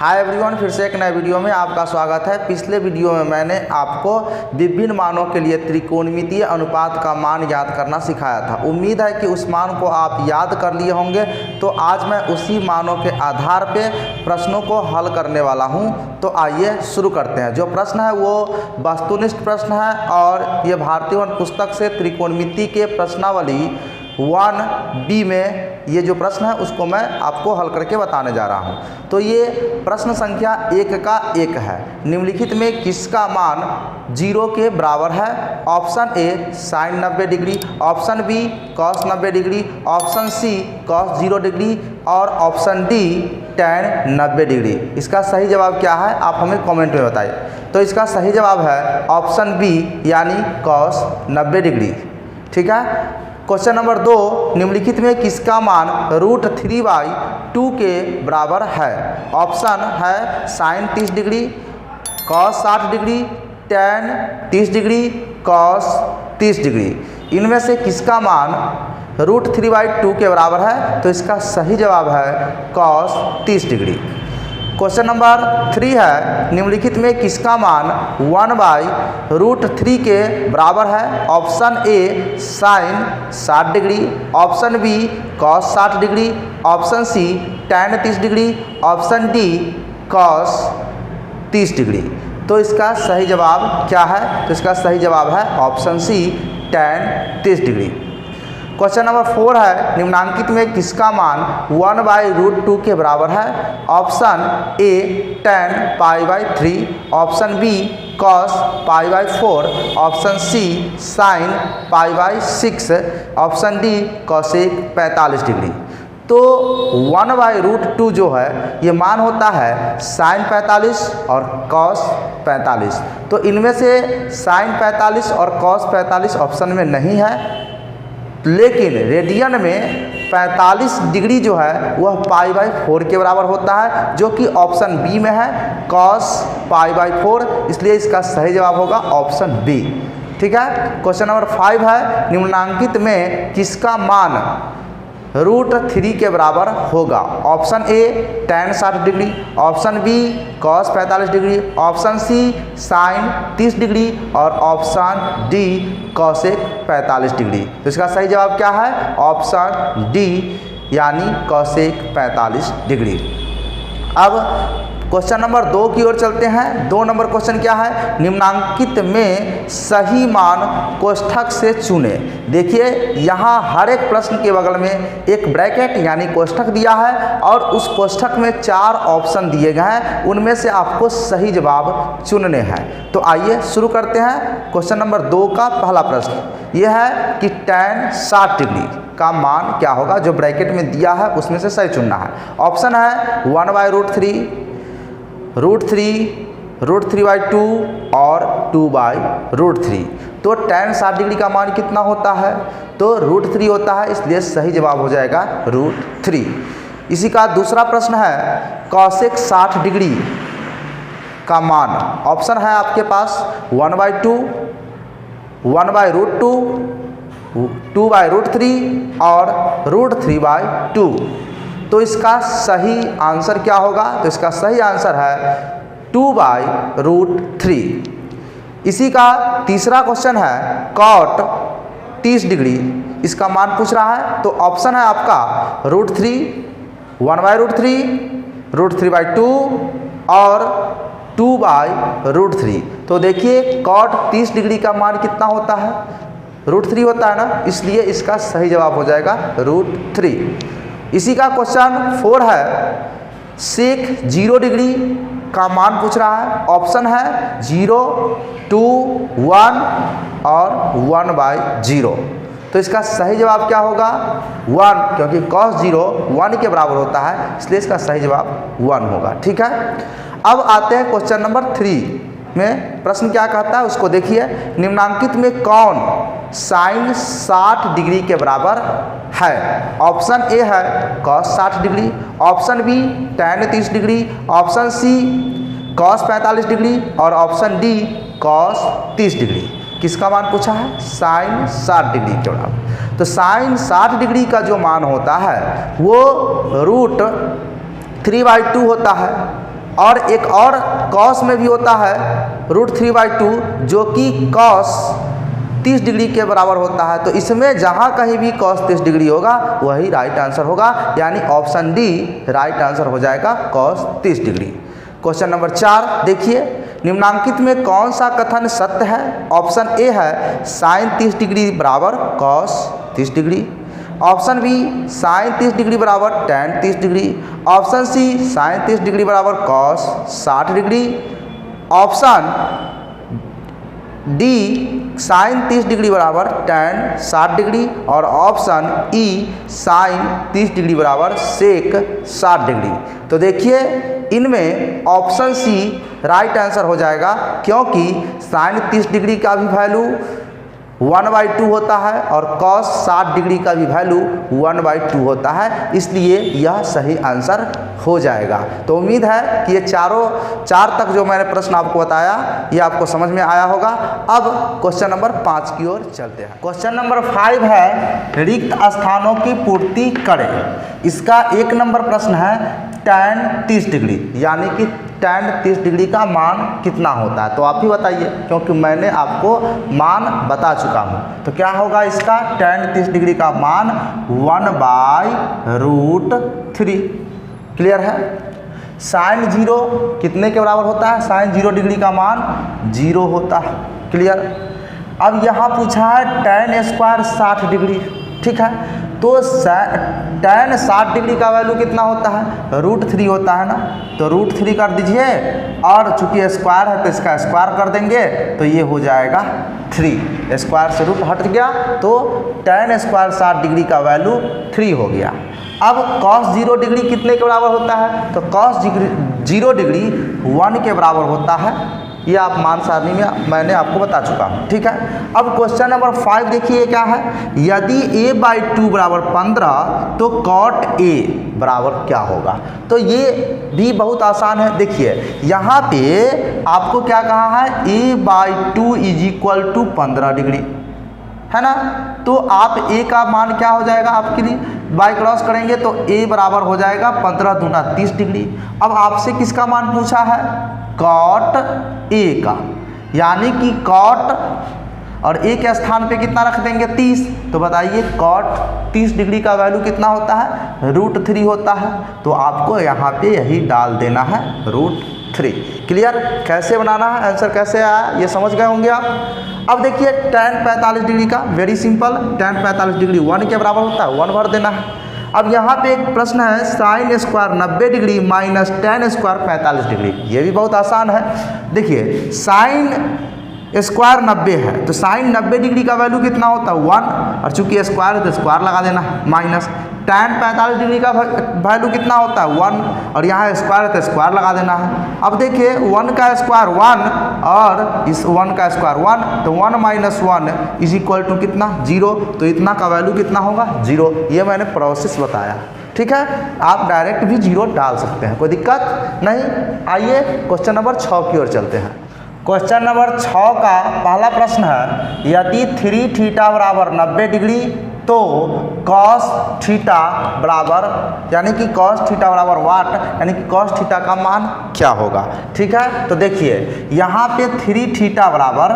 Hi everyone, फिर से एक नए वीडियो में आपका स्वागत है। पिछले वीडियो में मैंने आपको विभिन्न मानों के लिए त्रिकोणमितीय अनुपात का मान याद करना सिखाया था। उम्मीद है कि उस मान को आप याद कर लिए होंगे। तो आज मैं उसी मानों के आधार पे प्रश्नों को हल करने वाला हूं। तो आइए शुरू करते हैं। जो प्रश्न है वो वस्तुनिष्ठ प्रश्न है और ये भारतीय वन पुस्तक से त्रिकोणमिति के प्रश्नावली 1B में ये जो प्रश्न है उसको मैं आपको हल करके बताने जा रहा हूँ। तो ये प्रश्न संख्या 1 का 1 है। निम्नलिखित में किसका मान 0 के बराबर है? Option A sine 90 degree, option B cos 90 degree, option C cos 0 degree और ऑप्शन डी tan 90 डिग्री। इसका सही जवाब क्या है आप हमें कमेंट में बताइए। तो इसका सही जवाब है ऑप्शन बी यानी कॉस 90 डिग्री। ठीक है। क्वेश्चन नंबर 2, निम्नलिखित में किसका मान √3/2 के बराबर है? ऑप्शन है sine 30 degree, cos 60 degree, tan 30 degree, cos 30 degree. इनमें से किसका मान √3/2 के बराबर है? तो इसका सही जवाब है कॉस 30 डिग्री। क्वेश्चन नंबर 3 है, निम्नलिखित में किसका मान 1/√3 के बराबर है? Option A sine 60 degree, option B cos 60 degree, option C tan 30 degree, option D cos 30 degree. तो इसका सही जवाब क्या है? तो इसका सही जवाब है option C tan 30 degree. Question number 4 है, निम्नांकित में किसका मान 1/√2 के बराबर है? Option A tan π/3, option B cos π/4, option C sine π/6, option D cosec 45 degree. तो 1/√2 जो है ये मान होता है साइन 45 और cos 45। तो इनमें से साइन 45 और cos 45 ऑप्शन में नहीं है, लेकिन रेडियन में 45 डिग्री जो है वह π/4 के बराबर होता है, जो कि ऑप्शन बी में है cos π/4। इसलिए इसका सही जवाब होगा ऑप्शन बी। ठीक है। क्वेश्चन नंबर 5 है, निम्नांकित में किसका मान √3 के बराबर होगा? Option A tan 60 degree, option B cos 45 degree, option C sine 30 degree और ऑप्शन डी cosec 45 डिग्री। तो इसका सही जवाब क्या है? ऑप्शन डी यानी cosec 45 डिग्री। अब क्वेश्चन नंबर 2 की ओर चलते हैं। 2 नंबर क्वेश्चन क्या है? निम्नांकित में सही मान कोष्ठक से चुने। देखिए यहाँ हर एक प्रश्न के बगल में एक ब्रैकेट यानी कोष्ठक दिया है और उस कोष्ठक में 4 ऑप्शन दिए गए हैं, उनमें से आपको सही जवाब चुनने हैं। तो आइए शुरू करते हैं। क्वेश्चन नंबर 2 का पहला प्रश्न यह है कि tan 60 डिग्री का मान क्या होगा? जो ब्रैकेट में दिया है उसमें से सही चुनना है। ऑप्शन है 1/√3, √3/2 और 2/√3। तो tan 60 डिग्री का मान कितना होता है? तो √3 होता है, इसलिए सही जवाब हो जाएगा √3। इसी का दूसरा प्रश्न है cosec 60 डिग्री का मान। ऑप्शन है आपके पास 1/2, 1/√2, 2/√3 और √3/2। तो इसका सही आंसर क्या होगा? तो इसका सही आंसर है 2/√3। इसी का तीसरा क्वेश्चन है cot 30 डिग्री, इसका मान पूछ रहा है। तो ऑप्शन है आपका √3, 1/√3, √3/2 और 2/√3। तो देखिए cot 30 डिग्री का मान कितना होता है? √3 होता है ना, इसलिए इसका सही जवाब हो जाएगा √3। इसी का क्वेश्चन 4 है, sec 0 डिग्री का मान पूछ रहा है। ऑप्शन है 0, 2, 1 और 1/0। तो इसका सही जवाब क्या होगा? 1, क्योंकि cos 0 1 के बराबर होता है, इसलिए इसका सही जवाब 1 होगा। ठीक है। अब आते हैं क्वेश्चन नंबर 3 में। प्रश्न क्या कहता है उसको देखिए। निम्नांकित में कौन साइन 60 डिग्री के बराबर है? ऑप्शन ए है cos 60 degree, option B tan 30 degree, option C cos 45 degree और ऑप्शन डी cos 30 डिग्री। किसका मान पूछा है? साइन 60 डिग्री के बराबर। तो साइन 60 डिग्री का जो मान होता है वो √3/2 होता है। और एक और कॉस में भी होता है √3/2 जो कि कॉस 30 डिग्री के बराबर होता है। तो इसमें जहाँ कहीं भी कॉस 30 डिग्री होगा वही राइट आंसर होगा, यानी ऑप्शन डी राइट आंसर हो जाएगा कॉस 30 डिग्री। क्वेश्चन नंबर 4 देखिए, निम्नांकित में कौन सा कथन सत्य है? ऑप्शन ए है साइन 30 डिग्री बराबर cos 30 degree, option B sine 30 degree बराबर tan 30 degree, option C sine 30 degree बराबर cos 60 degree, option D sine 30 degree बराबर टैन 60 डिग्री और ऑप्शन ई साइन 30 डिग्री बराबर सेक 60 डिग्री। तो देखिए इनमें ऑप्शन सी राइट आंसर हो जाएगा, क्योंकि साइन 30 डिग्री का भी वैल्यू 1/2 होता है और कॉस 60 डिग्री का भी वैल्यू 1/2 होता है, इसलिए यह सही आंसर हो जाएगा। तो उम्मीद है कि ये चार तक जो मैंने प्रश्न आपको बताया ये आपको समझ में आया होगा। अब क्वेश्चन नंबर 5 की ओर चलते हैं। क्वेश्चन नंबर 5 है रिक्त स्थानों की पूर्ति करें। इसका 1 नंबर प्रश्न है टैन 30 डिग्री, यानी कि टैन 30 डिग्री का मान कितना होता है? तो आप ही बताइए, क्योंकि मैंने आपको मान बता चुका हूँ। तो क्या होगा इसका? टैन 30 डिग्री का मान 1/√3। क्लियर है? साइन 0 कितने के बराबर होता है? साइन 0 डिग्री का मान 0 होता है। क्लियर? अब यहाँ पूछा है टैन स्क्वायर 60 डिग्री, ठीक है? तो टैन 60 डिग्री का वैल्यू कितना होता है? √3 होता है ना, तो √3 कर दीजिए और चूंकि स्क्वायर है तो इसका स्क्वायर कर देंगे, तो ये हो जाएगा 3। स्क्वायर से रूट हट गया तो टैन स्क्वायर 60 डिग्री का वैल्यू 3 हो गया। अब कॉस 0 डिग्री कितने के बराबर होता है? तो कॉस 0 डिग्री 1 के बराबर होता है। ये आप मान सारणी में मैंने आपको बता चुका हूँ, ठीक है? अब क्वेश्चन नंबर 5 देखिए क्या है, यदि a/2 बराबर 15 तो cot a बराबर क्या होगा? तो ये भी बहुत आसान है। देखिए यहाँ पे आपको क्या कहा है, a/2 = 15 डिग्री, है ना? तो आप a का मान क्या हो जाएगा आपके लिए? बाई क्रॉस करेंगे तो a बराबर हो जाएगा 15 दूना 30 डिग्री। अब आपसे किसका मान पूछा है? कॉट a का, यानी कि कॉट और a के स्थान पे कितना रख देंगे? 30। तो बताइए कॉट 30 डिग्री का वैल्यू कितना होता है? √3 होता है। तो आपको यहाँ पे यही डाल देना है √3। क्लियर? कैसे बनाना है, आंसर कैसे आया ये समझ गए होंगे आप। अब देखिए टैन 45 डिग्री का, वेरी सिंपल, टैन 45 डिग्री 1 के बराबर होता है, 1 भर देना है। अब यहाँ पे एक प्रश्न है sine square 90 degree minus tan square 45 degree. ये भी बहुत आसान है। देखिए साइन स्क्वायर 90 है तो साइन 90 डिग्री का वैल्यू कितना होता है? 1, और चूंकि स्क्वायर है तो स्क्वायर लगा देना है, माइनस टैन 45 डिग्री का वैल्यू कितना होता है? 1, और यहाँ स्क्वायर है तो स्क्वायर लगा देना है। अब देखिए 1 का स्क्वायर 1 और इस 1 का स्क्वायर 1, तो 1 - 1 = कितना? 0। तो इतना का वैल्यू कितना होगा? 0। ये मैंने प्रोसेस बताया, ठीक है? आप डायरेक्ट भी 0 डाल सकते हैं, कोई दिक्कत नहीं। आइए क्वेश्चन नंबर 6 की ओर चलते हैं। क्वेश्चन नंबर 6 का पहला प्रश्न है, यदि 3θ बराबर 90 डिग्री तो cos थीटा बराबर, यानी कि cos थीटा बराबर वाट, यानी कि cos थीटा का मान क्या होगा? ठीक है, तो देखिए यहाँ पे 3θ बराबर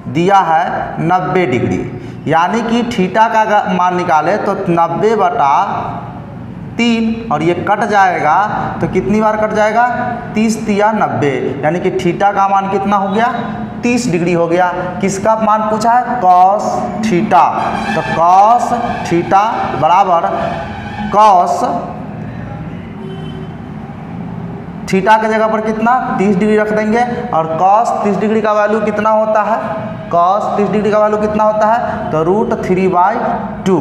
दिया है 90 डिग्री, यानी कि थीटा का मान निकाले तो 90/3 और ये कट जाएगा तो कितनी बार कट जाएगा? 30 तिया 90, यानी कि थीटा का मान कितना हो गया? 30 डिग्री हो गया। किसका मान पूछा है? cos theta. तो cos थीटा बराबर cos थीटा के जगह पर कितना? 30 डिग्री रख देंगे, और cos 30 डिग्री का वैल्यू कितना होता है? cos 30 डिग्री का वैल्यू कितना होता है? तो √3/2,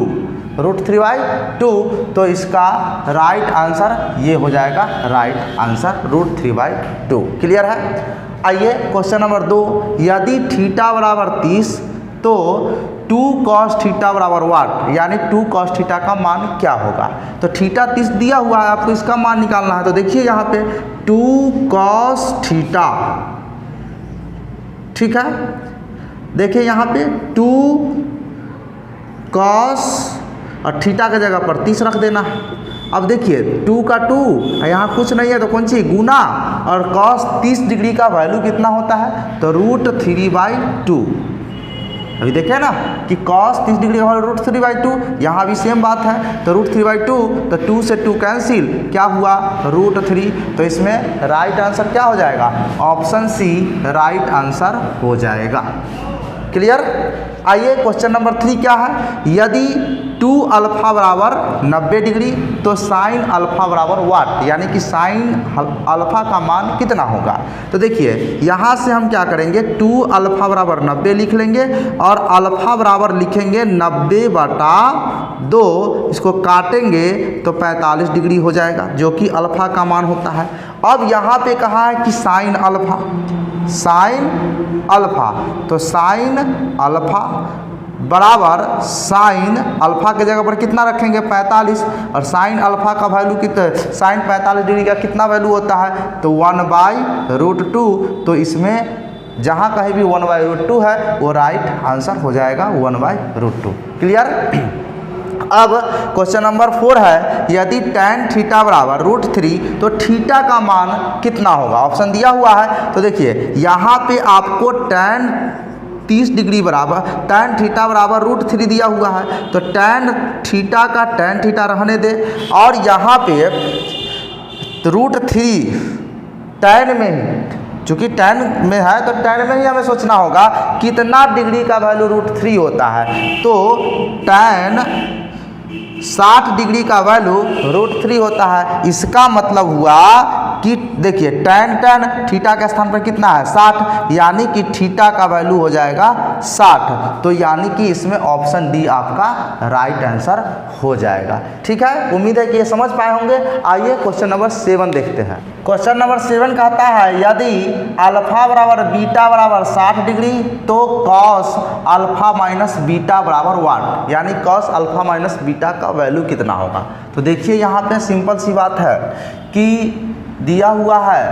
√3/2। तो इसका राइट आंसर ये हो जाएगा, राइट आंसर √3/2। क्लियर है? आइए क्वेश्चन नंबर 2, यदि थीटा बराबर 30 तो 2 cos थीटा बराबर वाट, यानी 2 cos थीटा का मान क्या होगा? तो थीटा 30 दिया हुआ है, आपको इसका मान निकालना है। तो देखिए यहाँ पे 2 cos थीटा, ठीक है? देखिए यहाँ पे 2 cos और थीटा के जगह पर 30 रख देना है, अब देखिए 2 का 2, यहाँ कुछ नहीं है तो कौन सी गुना, और cos 30 डिग्री का वैल्यू कितना होता है, तो √3/2। अभी देखें ना कि cos 30 डिग्री का वैल्यू √3/2, यहाँ भी सेम बात है, तो √3/2, तो 2 से 2 कैंसिल, क्या हुआ √3, तो इसमें राइट आंसर क्या हो जाएगा, ऑप्शन सी राइट आंसर हो जाएगा। क्लियर। आइए क्वेश्चन नंबर 3 क्या है, यदि 2 अल्फा बराबर 90 डिग्री तो साइन अल्फा बराबर वाट, यानी कि साइन अल्फा का मान कितना होगा। तो देखिए यहाँ से हम क्या करेंगे, 2 अल्फा बराबर 90 लिख लेंगे और अल्फा बराबर लिखेंगे 90/2, इसको काटेंगे तो 45 डिग्री हो जाएगा, जो कि अल्फा का मान होता है। अब यहाँ पे कहा है कि साइन अल्फा, साइन अल्फा, तो साइन अल्फा बराबर साइन अल्फा के जगह पर कितना रखेंगे 45, और साइन अल्फा का वैल्यू कितना, साइन 45 डिग्री का कितना वैल्यू होता है, तो 1/√2, तो इसमें जहाँ कहीं भी 1/√2 है वो राइट आंसर हो जाएगा 1/√2। क्लियर। अब क्वेश्चन नंबर 4 है, यदि tan थीटा बराबर √3 तो थीटा का मान कितना होगा। ऑप्शन दिया हुआ है, तो देखिए यहाँ पे आपको tan 30 डिग्री बराबर tan थीटा बराबर √3 दिया हुआ है, तो tan थीटा का tan थीटा रहने दे, और यहाँ पे √3 tan में ही, चूँकि tan में है तो tan में ही हमें सोचना होगा कितना डिग्री का वैल्यू √3 होता है, तो tan 60 डिग्री का वैल्यू √3 होता है। इसका मतलब हुआ कि देखिए tan थीटा के स्थान पर कितना है 60, यानी कि थीटा का वैल्यू हो जाएगा 60, तो यानी कि इसमें ऑप्शन डी आपका राइट आंसर हो जाएगा। ठीक है, उम्मीद है कि ये समझ पाए होंगे। आइए क्वेश्चन नंबर 7 देखते हैं। क्वेश्चन नंबर 7 कहता है, यदि अल्फा बराबर बीटा बराबर 60 डिग्री तो cos अल्फा माइनस बीटा बराबर वाट, यानी cos अल्फा माइनस बीटा का वैल्यू कितना होगा। तो देखिए यहाँ पे सिंपल सी बात है कि दिया हुआ है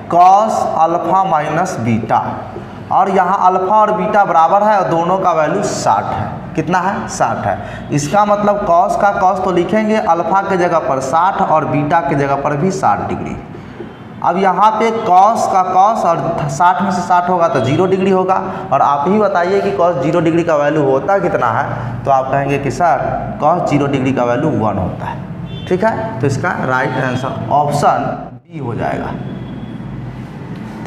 cos अल्फा माइनस बीटा, और यहाँ अल्फा और बीटा बराबर है और दोनों का वैल्यू 60 है। कितना है 60 है। इसका मतलब cos का cos तो लिखेंगे अल्फा के जगह पर 60 और बीटा के जगह पर भी 60 डिग्री। अब यहाँ पे cos का cos और 60 में से 60 होगा तो 0 डिग्री होगा, और आप ही बताइए कि cos 0 डिग्री का वैल्यू होता कितना है, तो आप कहेंगे कि सर cos 0 डिग्री का वैल्यू 1 होता है। ठीक है, तो इसका राइट आंसर ऑप्शन बी हो जाएगा।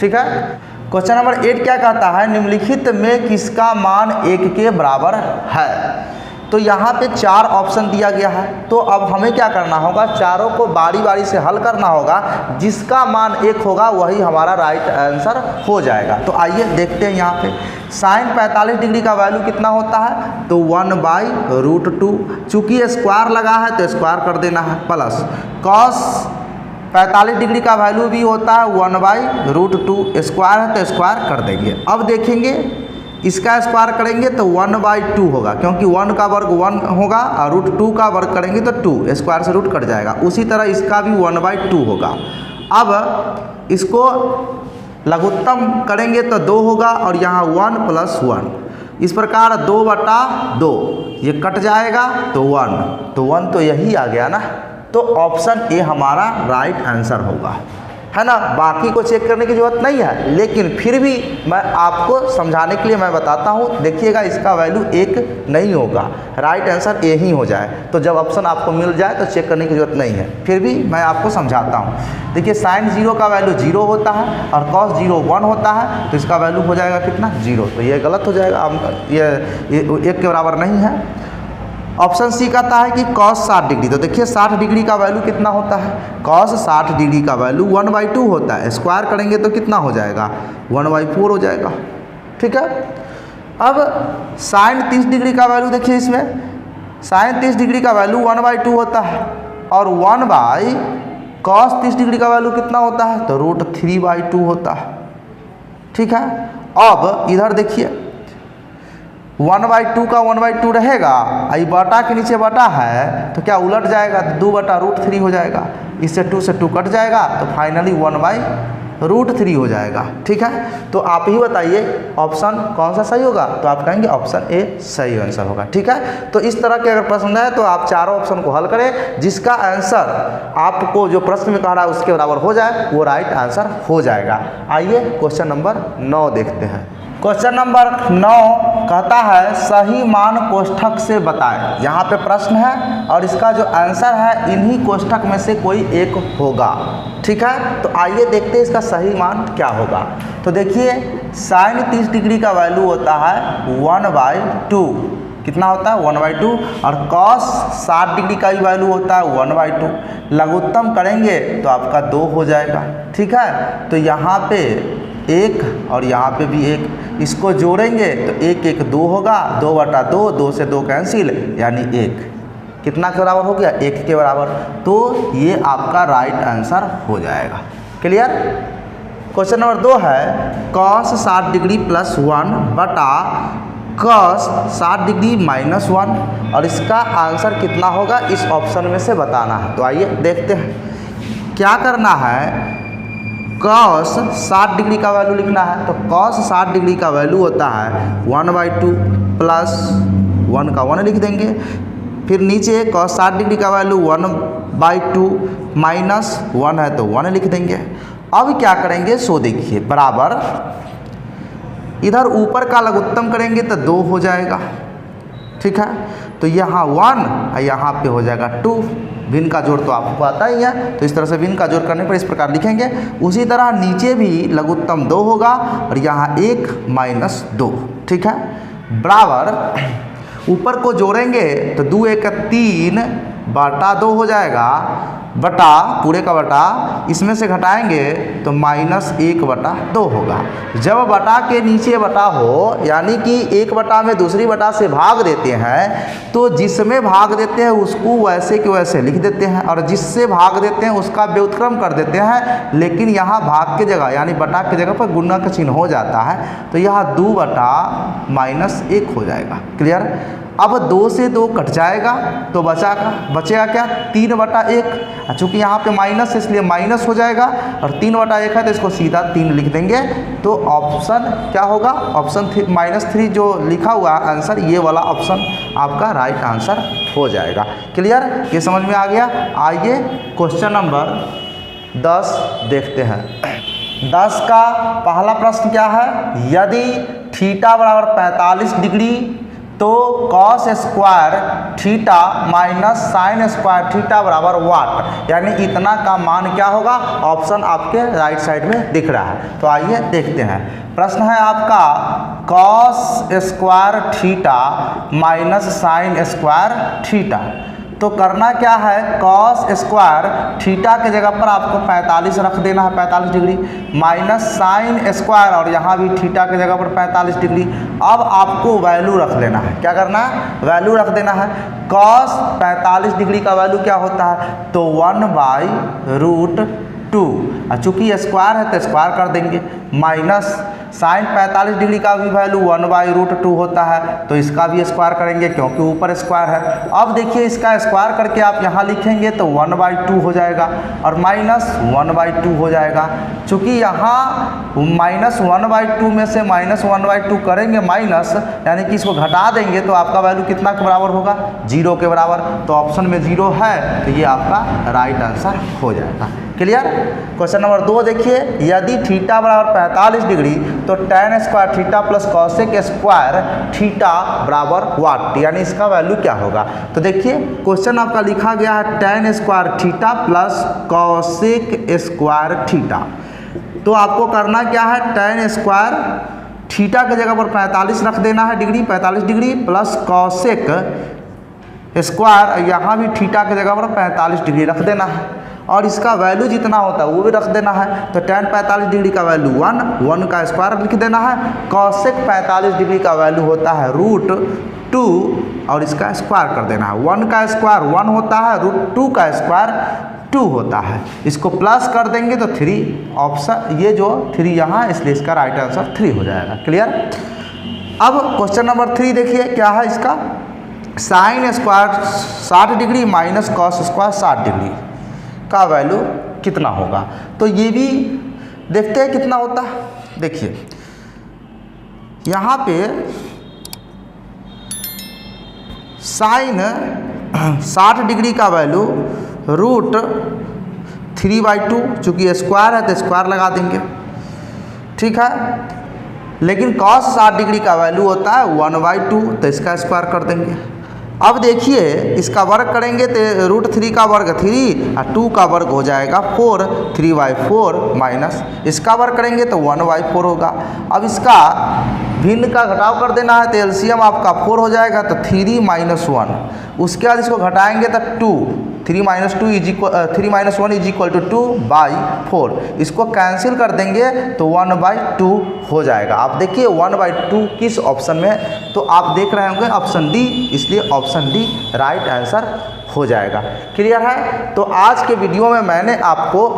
ठीक है। क्वेश्चन नंबर 8 क्या कहता है, निम्नलिखित में किसका मान 1 के बराबर है। तो यहाँ पे 4 ऑप्शन दिया गया है, तो अब हमें क्या करना होगा, चारों को बारी बारी से हल करना होगा, जिसका मान 1 होगा वही हमारा राइट आंसर हो जाएगा। तो आइए देखते हैं यहाँ पे साइन 45 डिग्री का वैल्यू कितना होता है, तो 1/√2, चूँकि स्क्वायर लगा है तो स्क्वायर कर देना है, प्लस cos 45 डिग्री का वैल्यू भी होता है 1/√2, स्क्वायर है तो स्क्वायर कर देंगे। अब देखेंगे इसका स्क्वायर करेंगे तो 1/2 होगा, क्योंकि 1 का वर्ग 1 होगा और √2 का वर्ग करेंगे तो 2, स्क्वायर से रूट कट जाएगा। उसी तरह इसका भी 1/2 होगा। अब इसको लघुत्तम करेंगे तो 2 होगा, और यहाँ 1 + 1, इस प्रकार 2/2 ये कट जाएगा तो 1, तो 1 तो यही आ गया ना, तो ऑप्शन ए हमारा राइट आंसर होगा, है ना। बाकी को चेक करने की जरूरत नहीं है, लेकिन फिर भी मैं आपको समझाने के लिए मैं बताता हूँ। देखिएगा इसका वैल्यू 1 नहीं होगा, राइट आंसर ए ही हो जाए। तो जब ऑप्शन आपको मिल जाए तो चेक करने की जरूरत नहीं है, फिर भी मैं आपको समझाता हूँ। देखिए साइन 0 का वैल्यू 0 होता है और cos 0 1 होता है, तो इसका वैल्यू हो जाएगा कितना 0, तो ये गलत हो जाएगा, ये 1 के बराबर नहीं है। ऑप्शन सी कहता है कि cos 60 डिग्री, तो देखिए 60 डिग्री का वैल्यू कितना होता है, cos 60 डिग्री का वैल्यू 1/2 होता है, स्क्वायर करेंगे तो कितना हो जाएगा 1/4 हो जाएगा। ठीक है। अब साइन 30 डिग्री का वैल्यू देखिए, इसमें साइन 30 डिग्री का वैल्यू 1/2 होता है, और 1/cos 30 डिग्री का वैल्यू कितना होता है, तो √3/2 होता है। ठीक है। अब इधर देखिए 1/2 का 1/2 रहेगा, आई बटा के नीचे बटा है तो क्या उलट जाएगा, 2/√3 हो जाएगा, इससे 2 से 2 कट जाएगा, तो फाइनली 1/2 √3 हो जाएगा। ठीक है, तो आप ही बताइए ऑप्शन कौन सा सही होगा, तो आप कहेंगे ऑप्शन ए सही आंसर होगा। ठीक है, तो इस तरह के अगर प्रश्न है तो आप चारों ऑप्शन को हल करें, जिसका आंसर आपको जो प्रश्न में कह रहा है उसके बराबर हो जाए वो राइट आंसर हो जाएगा। आइए क्वेश्चन नंबर 9 देखते हैं। क्वेश्चन नंबर 9 कहता है सही मान कोष्ठक से बताएं। यहाँ पे प्रश्न है और इसका जो आंसर है इन्हीं कोष्ठक में से कोई एक होगा। ठीक है, तो आइए देखते हैं इसका सही मान क्या होगा। तो देखिए साइन 30 डिग्री का वैल्यू होता है 1/2, कितना होता है 1/2, और कॉस 60 डिग्री का भी वैल्यू होता है 1/2। लघुत्तम करेंगे तो आपका 2 हो जाएगा। ठीक है, तो यहाँ पे 1 और यहाँ पे भी 1, इसको जोड़ेंगे तो 1 1 2 होगा, 2/2, 2 से 2 कैंसिल, यानी 1 कितना के बराबर हो गया 1 के बराबर। तो ये आपका राइट आंसर हो जाएगा। क्लियर। क्वेश्चन नंबर 2 है कॉस 60 डिग्री प्लस 1 बटा कॉस 60 डिग्री माइनस 1, और इसका आंसर कितना होगा इस ऑप्शन में से बताना है। तो आइए देखते हैं क्या करना है। कॉस 60 डिग्री का वैल्यू लिखना है, तो कॉस 60 डिग्री का वैल्यू होता है 1/2 प्लस 1 का 1 लिख देंगे, फिर नीचे कॉस 60 डिग्री का वैल्यू 1/2 माइनस 1 है तो 1 लिख देंगे। अब क्या करेंगे सो देखिए, बराबर इधर ऊपर का लघुत्तम करेंगे तो 2 हो जाएगा। ठीक है, तो यहाँ 1 और यहाँ पे हो जाएगा 2। भिन्न का जोड़ तो आपको आता ही है, तो इस तरह से भिन्न का जोड़ करने पर इस प्रकार लिखेंगे। उसी तरह नीचे भी लघुत्तम 2 होगा और यहाँ 1 माइनस 2। ठीक है, बराबर ऊपर को जोड़ेंगे तो 2 1 3/2 हो जाएगा, बटा पूरे का बटा, इसमें से घटाएंगे तो -1/2 होगा। जब बटा के नीचे बटा हो, यानी कि 1 बटा में दूसरी बटा से भाग देते हैं, तो जिसमें भाग देते हैं उसको वैसे के वैसे लिख देते हैं, और जिससे भाग देते हैं उसका व्युत्क्रम कर देते हैं। लेकिन यहाँ भाग के जगह यानी बटा की जगह पर गुणा का चिन्ह हो जाता है, तो यहाँ 2/-1 हो जाएगा। क्लियर। अब 2 से 2 कट जाएगा तो बचेगा क्या 3/1, चूँकि यहाँ पे माइनस है इसलिए माइनस हो जाएगा, और 3/1 है तो इसको सीधा 3 लिख देंगे। तो ऑप्शन क्या होगा, ऑप्शन -3 जो लिखा हुआ आंसर, ये वाला ऑप्शन आपका राइट आंसर हो जाएगा। क्लियर, ये समझ में आ गया। आइए क्वेश्चन नंबर 10 देखते हैं। 10 का पहला प्रश्न क्या है, यदि थीटा बराबर 45 डिग्री तो cos square theta minus sine square theta बराबर वाट, यानी इतना का मान क्या होगा। ऑप्शन आपके राइट साइड में दिख रहा है। तो आइए देखते हैं। प्रश्न है आपका cos square theta minus sine square theta. तो करना क्या है, कॉस स्क्वायर थीटा के जगह पर आपको 45 रख देना है, 45 डिग्री, माइनस साइन स्क्वायर, और यहाँ भी थीटा के जगह पर 45 डिग्री। अब आपको वैल्यू रख देना है, क्या करना है, वैल्यू रख देना है। कॉस 45 डिग्री का वैल्यू क्या होता है, तो 1/√2, और चूँकि स्क्वायर है तो स्क्वायर कर देंगे, माइनस साइन 45 डिग्री का भी वैल्यू 1/√2 होता है, तो इसका भी स्क्वायर करेंगे क्योंकि ऊपर स्क्वायर है। अब देखिए इसका स्क्वायर करके आप यहाँ लिखेंगे तो 1/2 हो जाएगा, और माइनस 1/2 हो जाएगा। चूँकि यहाँ -1/2 में से -1/2 करेंगे माइनस, यानी कि इसको घटा देंगे तो आपका वैल्यू कितना के बराबर होगा, 0 के बराबर। तो ऑप्शन में 0 है, तो ये आपका राइट आंसर हो जाएगा। क्लियर। क्वेश्चन नंबर 2 देखिए, यदि थीटा बराबर 45 डिग्री तो tan square theta plus cosec square theta बराबर वाट, यानी इसका वैल्यू क्या होगा। तो देखिए क्वेश्चन आपका लिखा गया है tan square theta plus cosec square theta. तो आपको करना क्या है, tan स्क्वायर थीटा की जगह पर 45 रख देना है degree, 45 degree plus cosec square, यहाँ भी थीटा की जगह पर 45 डिग्री रख देना है, और इसका वैल्यू जितना होता है वो भी रख देना है। तो tan 45 डिग्री का वैल्यू 1 का स्क्वायर लिख देना है। कॉसेक 45 डिग्री का वैल्यू होता है √2, और इसका स्क्वायर कर देना है। 1 का स्क्वायर 1 होता है, √2 का स्क्वायर 2 होता है। इसको प्लस कर देंगे तो 3, ऑप्शन ये जो 3 यहाँ, इसलिए इसका राइट आंसर 3 हो जाएगा। क्लियर। अब क्वेश्चन नंबर 3 देखिए क्या है इसका, sine square 60 degree minus cos square 60 degree का वैल्यू कितना होगा। तो ये भी देखते हैं कितना होता है। देखिए यहाँ पे साइन 60 डिग्री का वैल्यू √3/2, चूँकि स्क्वायर है तो स्क्वायर लगा देंगे, ठीक है। लेकिन कॉस 60 डिग्री का वैल्यू होता है 1/2, तो इसका स्क्वायर कर देंगे। अब देखिए इसका वर्ग करेंगे तो √3 का वर्ग 3 और 2 का वर्ग हो जाएगा 4, 3/4 माइनस इसका वर्ग करेंगे तो 1/4 होगा। अब इसका भिन्न का घटाव कर देना है तो एलसीएम आपका 4 हो जाएगा, तो 3 - 1। उसके बाद इसको घटाएंगे तो 2, 3 - 1 = 2/4। इसको कैंसिल कर देंगे तो 1/2 हो जाएगा। आप देखिए 1/2 किस ऑप्शन में है, तो आप देख रहे होंगे ऑप्शन डी, इसलिए ऑप्शन डी राइट आंसर हो जाएगा। क्लियर है। तो आज के वीडियो में मैंने आपको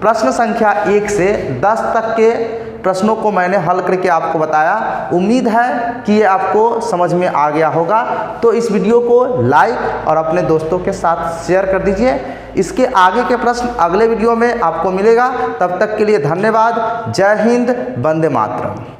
प्रश्न संख्या 1 से 10 तक के प्रश्नों को मैंने हल करके आपको बताया। उम्मीद है कि ये आपको समझ में आ गया होगा। तो इस वीडियो को लाइक और अपने दोस्तों के साथ शेयर कर दीजिए। इसके आगे के प्रश्न अगले वीडियो में आपको मिलेगा। तब तक के लिए धन्यवाद। जय हिंद, वंदे मातरम।